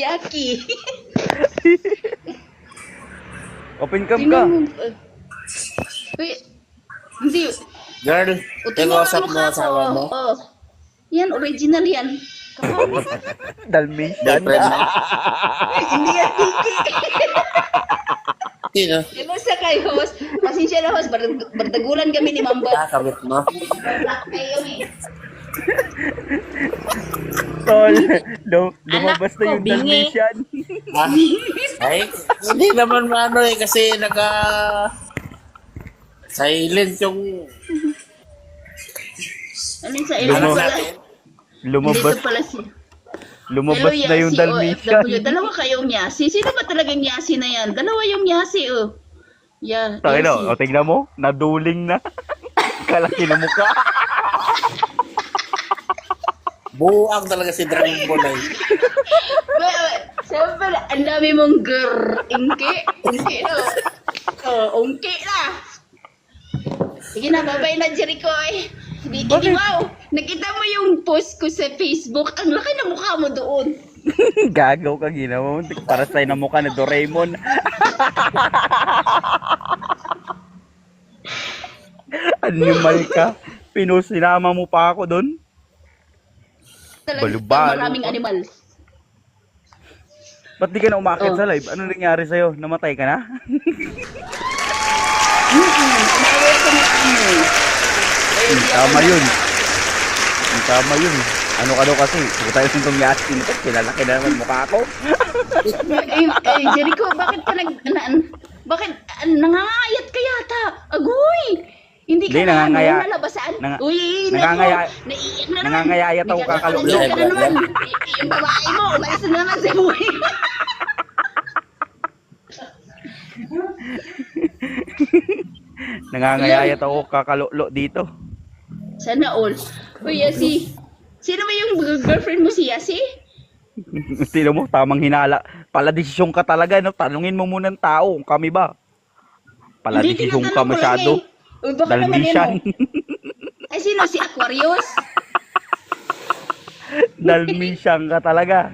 Yaki. Open cam ka. Tingnan mo. Uy, hindi. Girl, O, tingnan mo tinusap ang mo mukha asawa ko. mo. Oh. Yan, original yan. Kapag. Dalmatian. Boyfriend mo. Hindi yan, Kiki. Sino? Kamusta kay host? Pasensya na host, bardagulan kami ni Mambo. Kabit mo. Black kayo eh. Tol, lumabas na Anak ko, yung bingi. Dalmatian. Ha? Ay, hindi naman maano eh, kasi silent yung Ano yung sa Lumo. ilan pala? Lumabas, Dito pala si... lumabas Hello, na yung Yasi, Dalmatian. OFW. Dalawa kayong Yasi. Sino ba talagang Yasi na yan? Dalawa yung Yasi, oh. Yeah, Tayo na, Yasi. o tingnan mo, naduling na. Kalaki na mukha. buang talaga si Dragon Ball ay. Siyempre, ang dami mong Inki. Inki, no? Oh, ungki na. Sige na, babay na, Jericho, eh. Hindi, wow. Nakita mo yung post ko sa Facebook. Ang laki na mukha mo doon. Gagaw ka ginawa mo. Para sa'yo na mukha na Doraemon. Animal ka. Sinama mo pa ako doon. Talagang Balubalo. maraming animals. Ba't di ka na umakit Oh. sa live? Ano nangyari sa'yo? Namatay ka na? Inaway ko ng ano. Tama yun. Tama yun. Ano ka daw kasi? Huwag tayo sintong yasin. Pinalaki na naman mukha ko. Jericho, bakit ka bakit nangangayat ka yata? Agoy! Hindi ka Hindi, nangangaya. nalabasan? Nang- Uy, nangangaya- naiiyak na naman. nangangayayat ako kakalulog. Naiiyak ka na naman. Yung babae mo, umalis na naman sa buhay mo. Nangangayayat ako kakalolo dito. Sana all. Uy, Yasi. Sino ba yung girlfriend mo si Yasi? Sino mo? Tamang hinala. Paladesisyon ka talaga, no? Tanungin mo muna ng tao kung kami ba. Paladesisyon ka tinatanong ko lang masyado. eh. Uy, baka naman Dalmatian. Ay, sino? Si Aquarius? Dalmatian ka talaga.